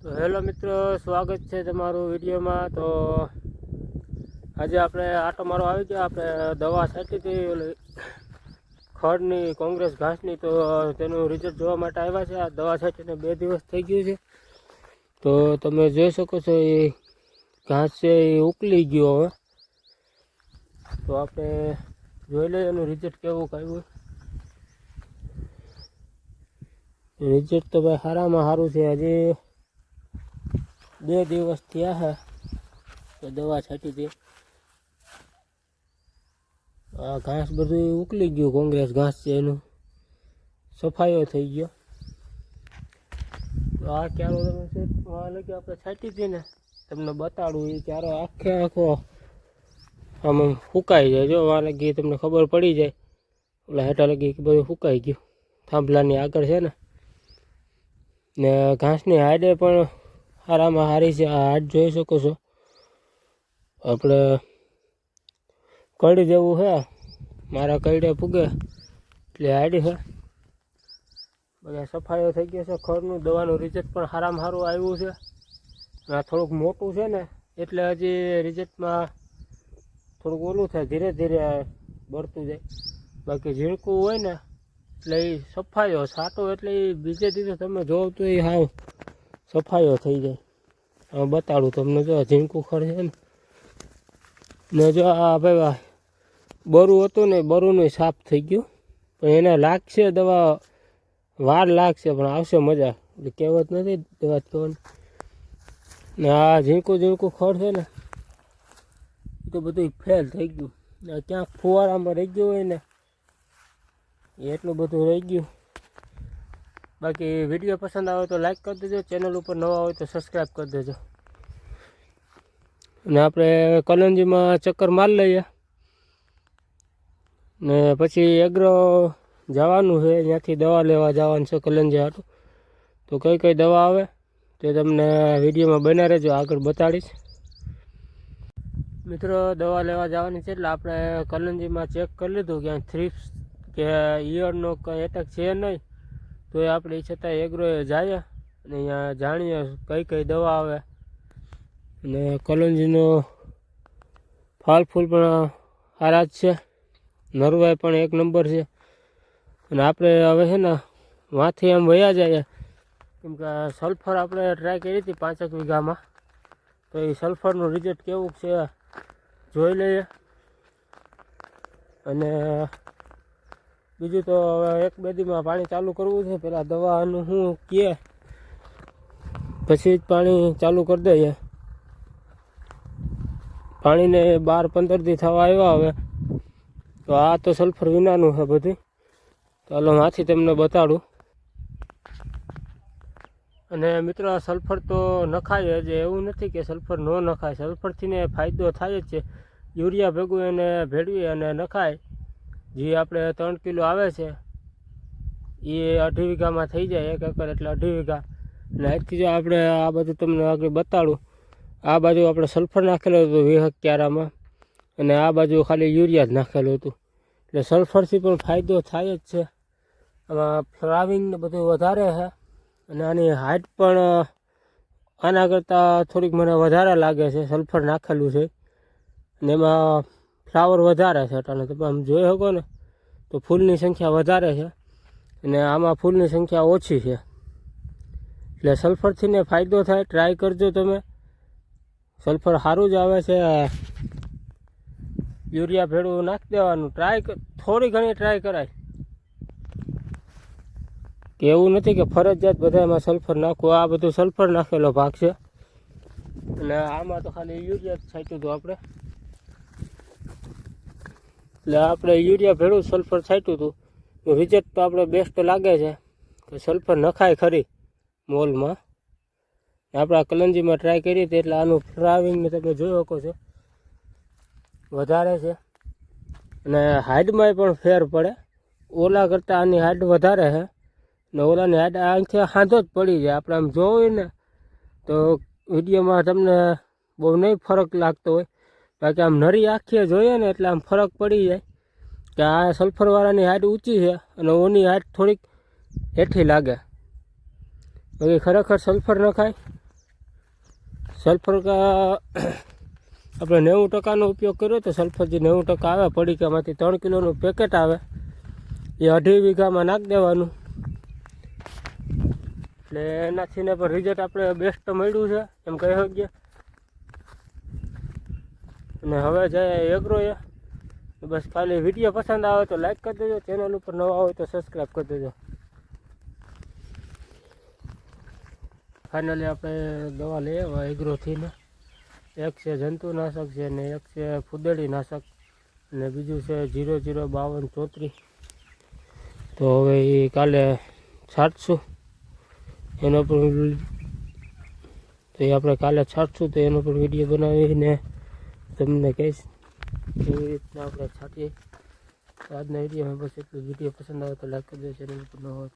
તો હેલો મિત્રો, સ્વાગત છે તમારું વિડીયોમાં। તો આજે આપણે આટો મારો આવી ગયા। આપણે દવા છાંટી હતી ઓલી ખડની, કોંગ્રેસ ઘાસની। તો તેનું રિઝલ્ટ જોવા માટે આવ્યા છે। આ દવા છાંટીને 2 દિવસ થઈ ગયું છે। તો તમે જોઈ શકો છો એ ઘાસ છે એ ઉકલી ગયો હવે। તો આપણે જોઈ લઈએ એનું રિઝલ્ટ કેવું આવ્યું। રિઝલ્ટ તો ભાઈ સારામાં સારું છે। હજી 2 દિવસ થયા છે તો દવા છાંટી હતી। આ ઘાસ બધું ઉકલી ગયું, કોંગ્રેસ ઘાસ છે એનું સફાઈઓ થઈ ગયો। તો આ ક્યારો તમે આ લગી આપણે છાંટી હતી ને, તમને બતાડું એ ક્યારો આખે આખો આમ સુકાઈ જાય। જો આ લગી તમને ખબર પડી જાય, ઓલા હેઠા લગી બધું સુકાઈ ગયું। થાંભલાની આગળ છે ને ઘાસની હાઈડે પણ સારામાં સારી છે। આ હાઈડ જોઈ શકો છો, આપણે કડી જેવું છે, મારા કઈડે પૂગે એટલે હાઈડ છે। બધા સફાઈઓ થઈ ગયો છે ખડનું। દવાનું રિઝલ્ટ પણ સારામાં સારું આવ્યું છે। આ થોડુંક મોટું છે ને એટલે હજી રિઝલ્ટમાં થોડુંક ઓલું થાય, ધીરે ધીરે બળતું જાય। બાકી ઝીણકું હોય ને એટલે એ સફાઈઓ છાંટો એટલે એ બીજે દિવસે તમે જોવો તો એ હાવ સફાઈઓ થઈ જાય। હવે બતાડું તમને, જો ઝીણકું ખડ છે ને જો આ ભાઈ બરું હતું ને, બરુંનું સાફ થઈ ગયું। પણ એને લાગશે દવા, વાર લાગશે પણ આવશે મજા। એટલે કહેવત નથી દવા કહેવાની ને। આ ઝીણકું ઝીણકું ખડ છે ને એ તો બધું ફેલ થઈ ગયું। ક્યાંક ફુવારામાં રહી ગયું હોય ને એટલું બધું રહી ગયું। બાકી વિડીયો પસંદ આવે તો લાઈક કરી દેજો, ચેનલ ઉપર નવા હોય તો સબસ્ક્રાઈબ કરી દેજો। અને આપણે કલંજીમાં ચક્કર મારી લઈએ ને પછી એગ્રો જવાનું છે, ત્યાંથી દવા લેવા જવાનું છે કલંજી હાટું। તો કઈ કઈ દવા આવે તે તમને વિડીયોમાં બના રહેજો, આગળ બતાડીશ। મિત્રો દવા લેવા જવાની છે એટલે આપણે કલંજીમાં ચેક કરી લીધું ક્યાંય થ્રીપ્સ કે ઈયળનો કંઈ એટેક છે નહીં। તો એ આપણે એ છતાં એગ્રોએ જઈએ અને અહીંયા જાણીએ કઈ કઈ દવા આવે। અને કલંજીનો ફાલ ફૂલ પણ સારા જ છે, નરવાઈ પણ 1 નંબર છે। અને આપણે હવે છે ને વાંથી આમ વયા જઈએ, કેમ કે સલ્ફર આપણે ટ્રાય કરી હતી 5 વીઘામાં। તો એ સલ્ફરનું રિઝલ્ટ કેવું છે જોઈ લઈએ। અને બીજું તો હવે 1-2 દીમાં પાણી ચાલુ કરવું છે। પહેલાં દવાનું શું કહે પછી જ પાણી ચાલુ કરી દઈએ। પાણીને 12-15 દી થવા આવ્યા હવે। તો આ તો સલ્ફર વિનાનું છે બધું। ચાલો માંથી તમને બતાડું। અને મિત્રો સલ્ફર તો નખાય જ, એવું નથી કે સલ્ફર ન નખાય। સલ્ફરથી ને ફાયદો થાય જ છે। યુરિયા ભેગું એને ભેળવી અને નખાય। જે આપણે 3 કિલો આવે છે એ 2.5 વીઘામાં થઈ જાય, 1 એકર એટલે 2.5 વીઘા। અને આજથી જો આપણે આ બધું તમને આગળ બતાડું, આ બાજુ આપણે સલ્ફર નાખેલું હતું 20 ક્યારામાં અને આ બાજુ ખાલી યુરિયા જ નાખેલું હતું। એટલે સલ્ફરથી પણ ફાયદો થાય જ છે। આમાં ફ્લાવરિંગ ને બધું વધારે છે અને આની હાઇટ પણ આના કરતાં થોડીક મને વધારે લાગે છે, સલ્ફર નાખેલું છે અને એમાં ફ્લાવર વધારે છે। એટલે તમે આમ જોઈ શકો ને તો ફૂલની સંખ્યા વધારે છે અને આમાં ફૂલની સંખ્યા ઓછી છે। એટલે સલ્ફરથી ને ફાયદો થાય, ટ્રાય કરજો તમે। સલ્ફર સારું જ આવે છે। યુરિયા ભેળું નાખી દેવાનું, ટ્રાય થોડી ઘણી ટ્રાય કરાય, કે એવું નથી કે ફરજિયાત બધામાં સલ્ફર નાખવું। આ બધું સલ્ફર નાખેલો ભાગ છે અને આમાં તો ખાલી યુરિયા જ છાંટ્યું હતું આપણે। એટલે આપણે યુરિયા ભેળું સલ્ફર છાંટ્યું હતું। રિઝલ્ટ તો આપણે બેસ્ટ લાગે છે કે સલ્ફર નખાય ખરી મોલમાં। આપણે આ કલંજીમાં ટ્રાય કરી હતી એટલે આનું ફ્લાવરિંગને તમે જોઈ શકો છો વધારે છે અને હાઇટમાંય પણ ફેર પડે। ઓલા કરતાં આની હાઇટ વધારે છે ને ઓલાની હાઇટ અહીંથી સાંધો જ પડી જાય। આપણે આમ જોવું ને તો વિડીયોમાં તમને બહુ નહીં ફરક લાગતો હોય, બાકી આમ નરી આંખીએ જોઈએ ને એટલે આમ ફરક પડી જાય કે આ સલ્ફરવાળાની હાઇટ ઊંચી છે અને ઓની હાઇટ થોડીક હેઠી લાગે। બાકી ખરેખર સલ્ફર નખાય સલ્ફર આપણે 90% ઉપયોગ કર્યો તો સલ્ફર જે 90% આવે પડીકામાંથી 3 કિલોનું પેકેટ આવે એ 2.5 વીઘામાં નાખી દેવાનું. એટલે એનાથી ને પણ રિઝલ્ટ આપણે બેસ્ટ મળ્યું છે એમ કહી શકીએ. અને હવે જાય એગ્રોએ બસ ખાલી વિડીયો પસંદ આવે તો લાઈક કરી દેજો, ચેનલ ઉપર નવા હોય તો સબસ્ક્રાઈબ કરી દેજો. ફાઇનલી આપણે દવા લઈ આવ્યા એગ્રોથી ને. એક છે જંતુનાશક છે ને એક છે ફૂદેડી નાશક અને બીજું છે 005234. તો હવે એ કાલે છાંટશું એનો પણ, તો એ આપણે કાલે છાંટશું તો એનો પણ વિડીયો બનાવીને તમને કહીશ કેવી રીતના આપણે છાંટીએ. આજના વિડીયોમાં બસ એટલું. વિડીયો પસંદ આવે તો લાઈક કરી દો, ચેનલ પર ન હોય